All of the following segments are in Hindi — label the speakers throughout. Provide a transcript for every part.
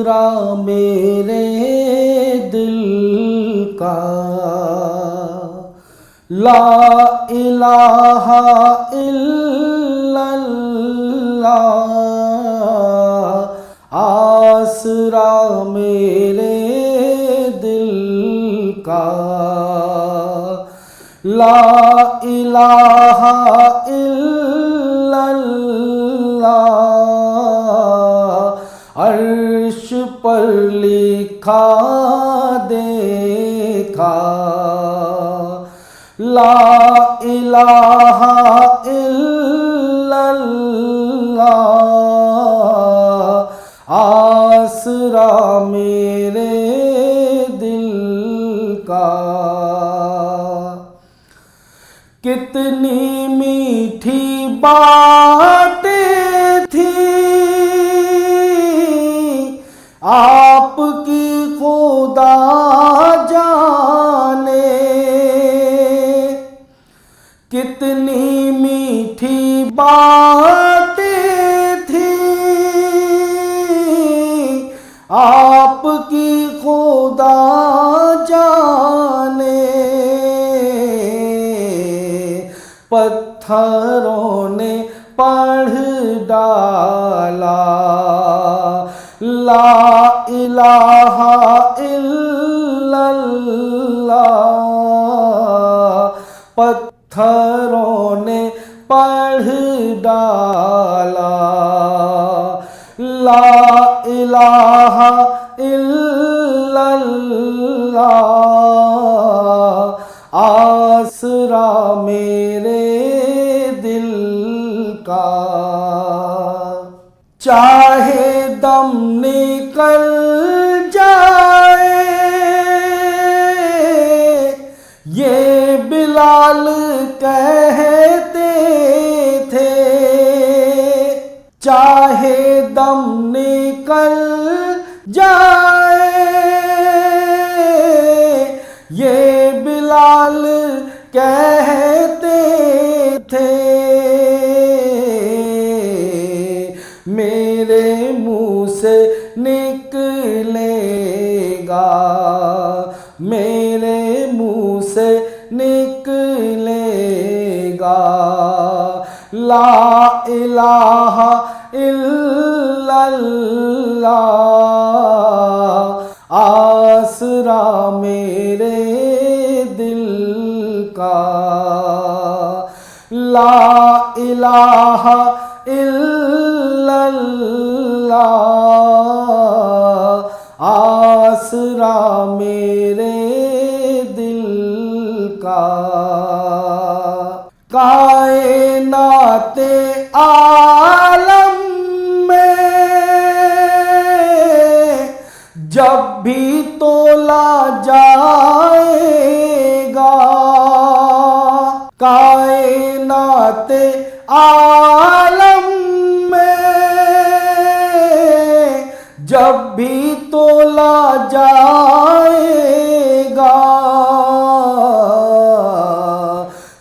Speaker 1: आसरा मेरे दिल का, ला इलाहा इल्लल्लाह। आसरा मेरे दिल का, ला इलाहा इल्लल्लाह। अर्श पर लिखा देखा, ला इलाहा इल्लल्लाह। आसरा मेरे दिल का। कितनी मीठी बातें थी आपकी खुदा जाने, कितनी मीठी बातें थी आपकी खुदा जाने। पत्थरों ने पढ़ डाला, ला इलाहा इल्लल्लाह। पत्थरों ने पढ़ डाला, ला इलाहा इल्लल्लाह। आसरा मेरे दिल का। चाहे दम निकल जाए ये बिलाल कहते थे, चाहे दम निकल जाए ये बिलाल कहते थे। मेरे मुँह से निकलेगा, मेरे मुँह से निकलेगा, ला इलाहा इल्लल्लाह। आसरा मेरे दिल का, ला इलाहा इल्लल्लाह। आसरा मेरे दिल का। कायनाते आलम में जब भी तोला जाएगा, कायनाते आलम में जब भी तोला जाएगा,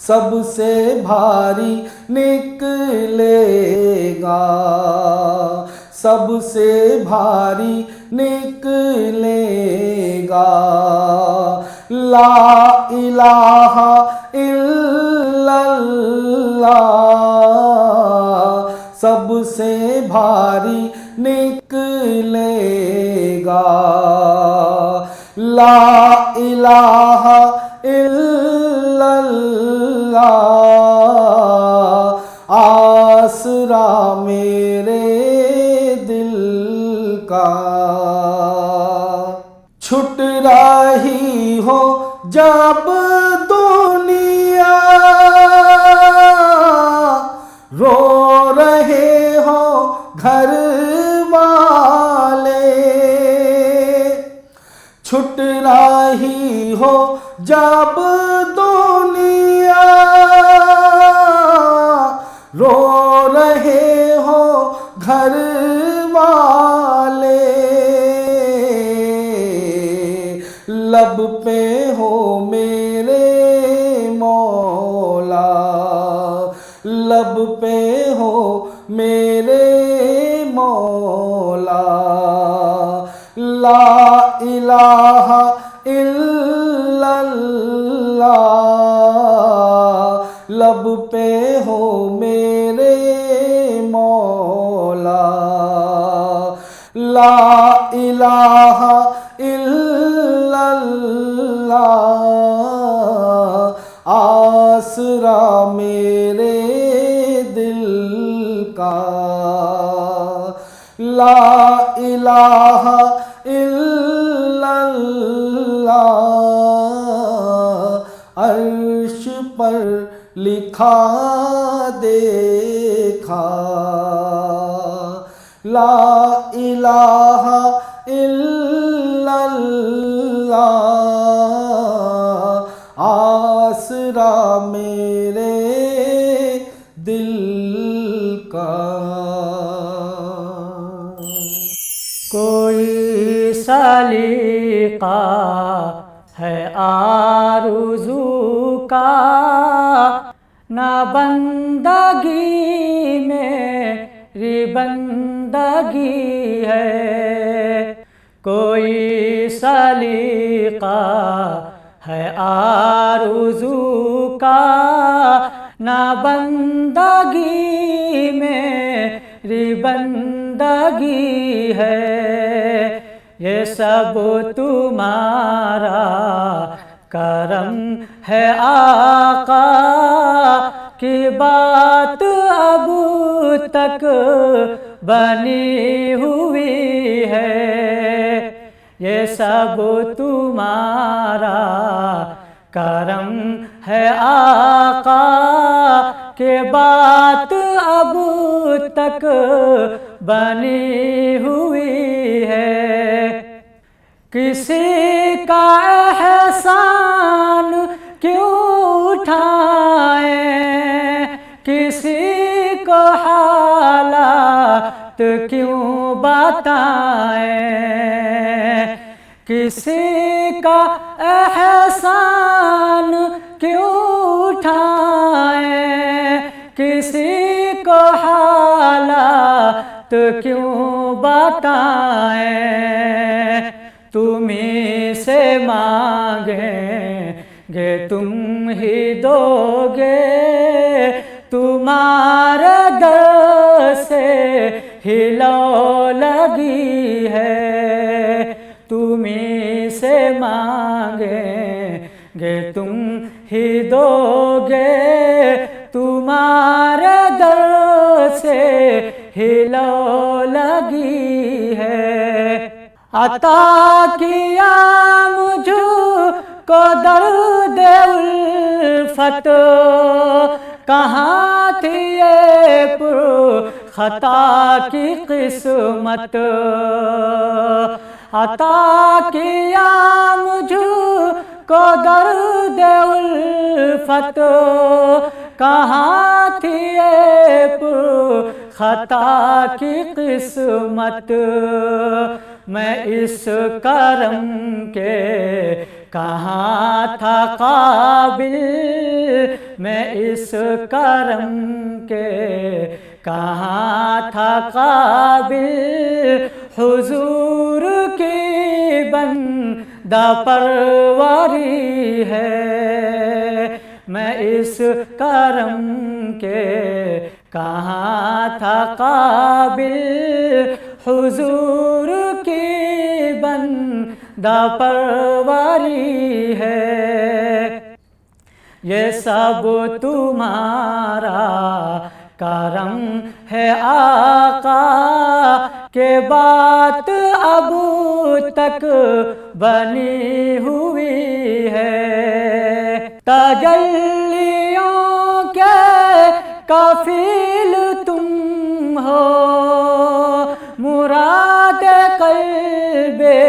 Speaker 1: सबसे भारी निकलेगा, सबसे भारी निकलेगा, ला इलाहा इल्लल्लाह। सबसे भारी निकलेगा, ला इलाहा इल्लल्लाह। आसरा मेरे दिल का। छुट रही हो जब दुनिया, रो रहे हो घर वाले, छुट रही हो जब दुनिया, रो रहे हो घर वाले, लब पे हो मेरे मौला, लब पे हो मेरे मौला, ला इलाहा इल्लल्लाह लब पे हो मेरे मौला ला इलाहा इल्लल्लाह आसरा मेरे दिल का ला इलाहा इल्लल्लाह अर्श पर लिखा देखा ला इलाहा इल्लल्लाह आसरा मेरे दिल का।
Speaker 2: कोई सलीका है आरज़ू का न बंदगी मेरी बंदगी है। कोई सलीका है आरज़ू का न बंदगी मेरी बंदगी है। ये सब तुम्हारा करम है आका की बात अब तक बनी हुई है। ये सब तुम्हारा करम है आका के बात अब तक बनी हुई है। किसी का एहसान क्यों उठाए, किसी को हालात क्यों बताए। किसी का एहसान क्यों उठाए, किसी को हालात क्यों बताए। तुम्हीं से मांगेंगे तुम ही दोगे, तुम्हारे दर से ही लो लगी है। तुम्हीं से मांगेंगे तुम ही दोगे, तुम्हारे दर से ही लो लगी है। अता किया मुझको दर्द उल्फत, कहाँ थी ये पुरखता की किस्मत। अता किया मुझको दर्द उल्फत, कहाँ थी ये पुरखता की किस्मत। मैं इस करम के कहाँ था काबिल, मैं इस करम के कहाँ था काबिल। हुजूर की बंदा परवरी है। मैं इस करम के कहाँ था काबिल, हुजूर की बंदा परवरी है। ये सब तुम्हारा करम है आका के बात अब तक बनी हुई है। तजल्लियों के कफील तुम हो, मुराद क़ल्बे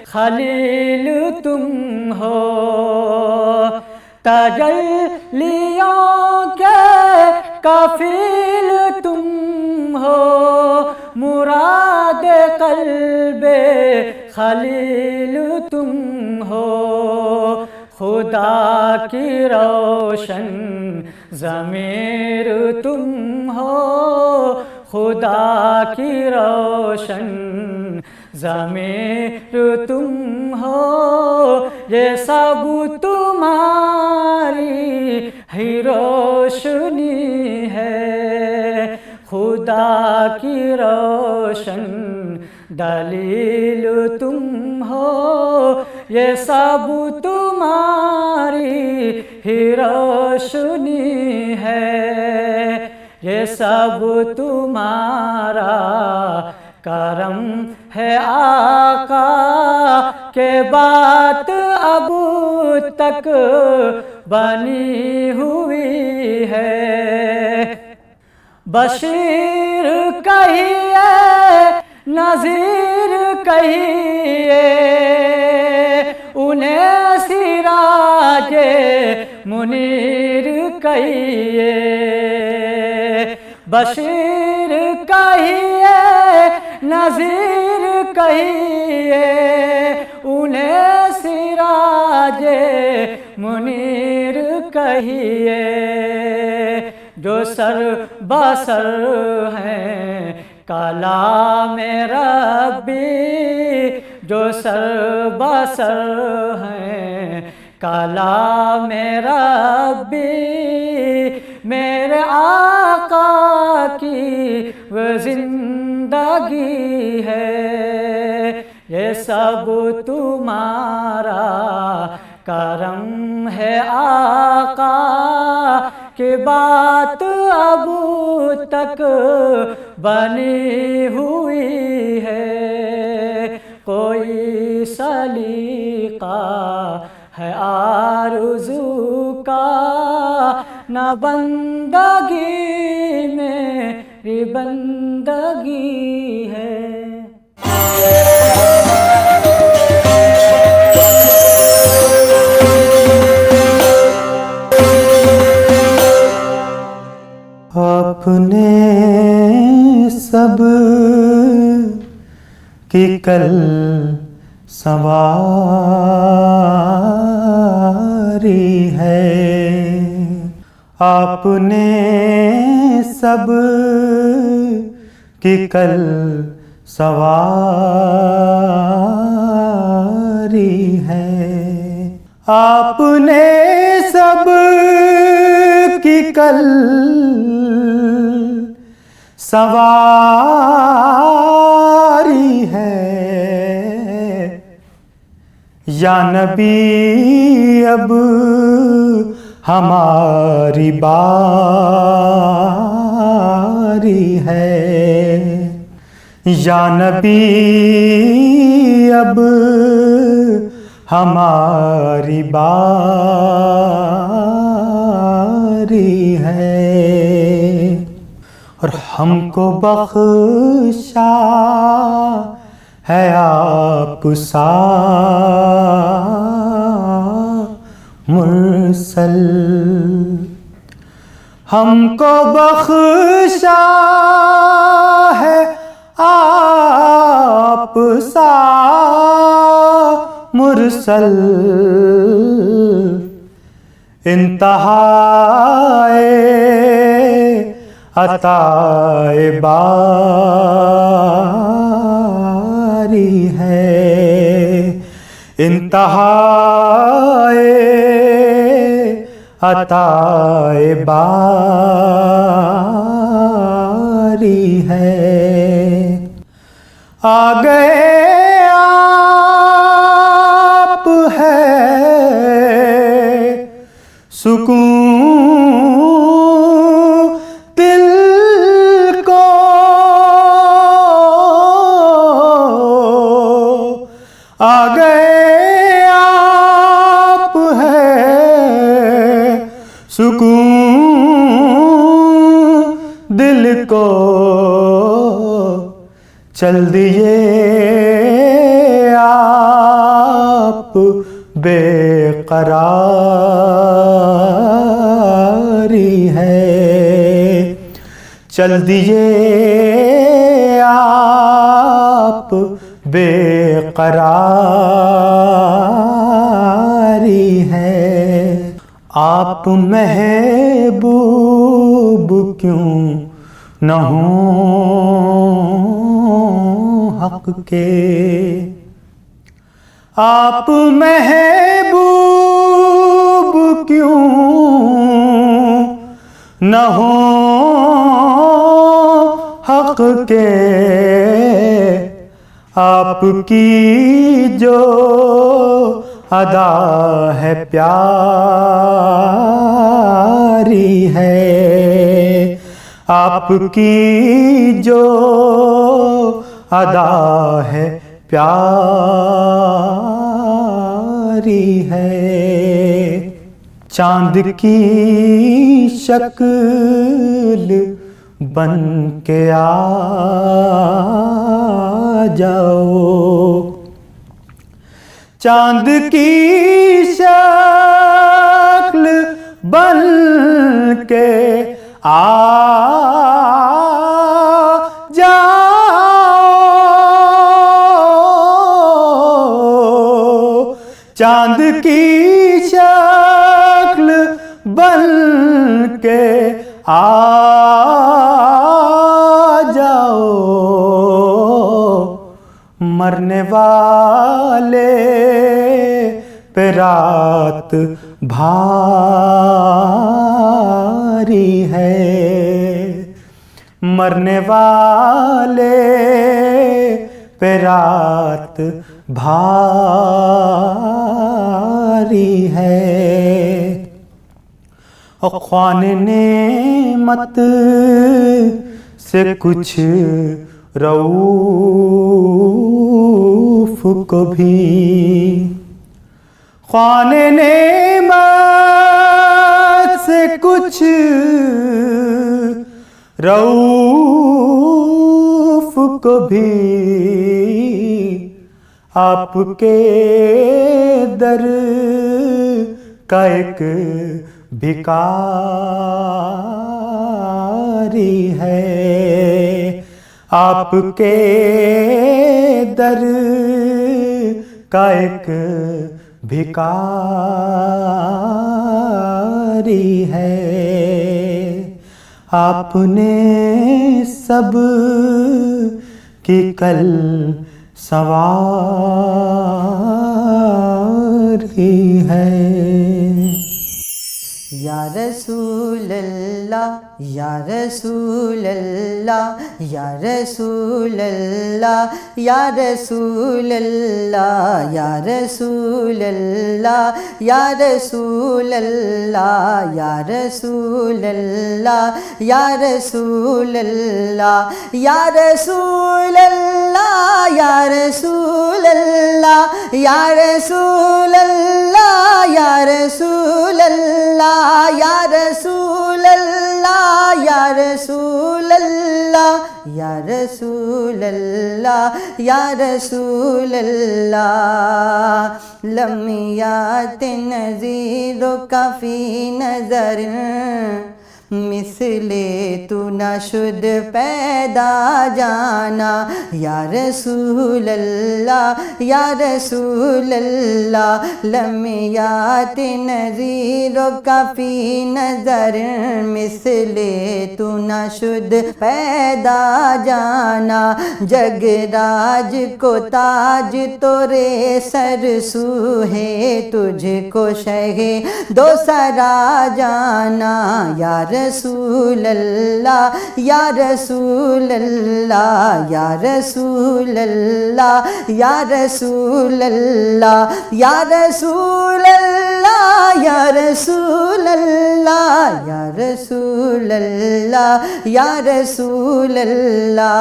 Speaker 2: खलील तुम हो। तजल्लियों के कफील तुम हो, मुराद क़ल्बे खलील तुम हो। खुदा की रोशन ज़मीर तुम हो, खुदा की रोशन ज़मीर तुम हो, ये सब तुम्हारी ही रोशनी है। खुदा की रोशन दलील तुम हो, ये सब तुम्हारी ही रोशनी है। ये सब तुम्हारा करम है आका, के बात अब तक बनी हुई है। बशीर कहिए, नज़ीर कहिए, उन्हें सिराजे मुनीर कहिए। बशीर कहिए, नज़ीर कहिए, उन्हें सिराजे मुनीर कहिए। जो सर बसर हैं कलाम रब्बी, जो सर बसर हैं कलाम रब्बी, मेरे आका की वो जिंदगी है। ये सब तुम्हारा करम है आका, की बात अब तक बनी हुई है। कोई सलीका है आरज़ू का, न बंदगी मेरी बंदगी है।
Speaker 1: आपने सब की कल संवारी है। आपने सब की कल सवारी है। आपने सब की कल सवारी है। या नबी अब हमारी बारी है। या नबी अब हमारी बारी है। और हमको बख्शा है आप सा मुरसल। हमको बख्शा है आप सा मुरसल। इंतहाए अताए बारी है। इंतहाए अताए बारी है। आ गए आप है सुकून दिल को। आ गए आप है सुकून दिल को। चल दिए आप बेकरारी है। चल दिए आप बेकरारी है। आप महबूब क्यों न हो हक के। आप महबूब क्यों न हो हक के। आपकी जो अदा है प्यारी है। आपकी जो अदा है प्यारी है। चांद की शक्ल बन के आ जाओ। चांद की शक्ल बन के आ जाओ। चांद की शक्ल बन के आ जाओ। मरने वाले पे रात भारी है। मरने वाले पे रात भारी है। और ख्वान नेमत से कुछ रऊफ को भी। ख्वान नेमत से कुछ रऊफ को भी आपके दर का एक भिखारी है। आपके दर का एक भिखारी है। आपने सब की कल सवारी है।
Speaker 3: या रसूल अल्लाह या रसूल अल्लाह या रसूल अल्लाह या रसूल अल्लाह या रसूल अल्लाह या रसूल अल्लाह या रसूल अल्लाह या रसूल अल्लाह या रसूल अल्लाह या रसूल अल्लाह या रसूल अल्लाह या रसूल अल्लाह या रसूल अल्लाह या रसूल अल्लाह या रसूल अल्लाह या रसूल अल्लाह। लम्यात नज़ीरो काफ़ी नज़र मिसले तू न शुद पैदा जाना। या रसूल अल्लाह या रसूल अल्लाह लम्यात नज़ीरो काफ़ी नज़र मिसले तू न शुद पैदा जाना। जगराज को ताज तोरे सर सूहे तुझको शहे दो सरा जाना। या रसूल अल्लाह या रसूल अल्लाह या रसूल अल्लाह या रसूल अल्लाह या रसूल अल्लाह या रसूल अल्लाह या रसूल अल्लाह या रसूल अल्लाह।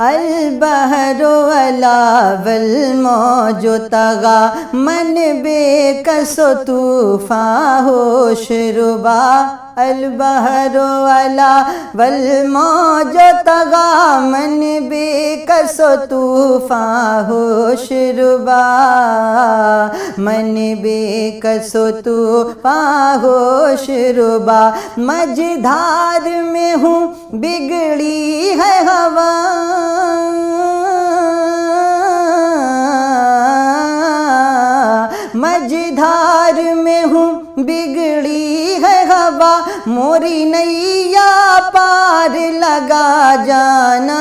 Speaker 3: अलबहरो अला वल मौजो तगा मन बेकसो तूफा होश रुबा। अलबहरो अला वल मौजो तगा मन बेकसो तूफा होश रुबा। मन बेकसो तूफा होश रुबा। मझधार में हूँ बिगड़ी है हवा। मझधार में हूँ बिगड़ी है हवा। मोरी नैया पार लगा जाना।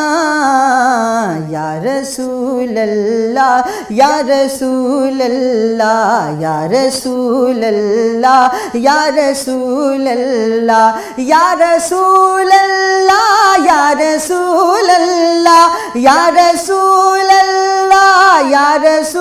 Speaker 3: या रसूल अल्लाह या रसूल अल्लाह या रसूल अल्लाह या रसूल अल्लाह या रसूल अल्लाह या रसूल अल्लाह या रसूल अल्लाह या रसूल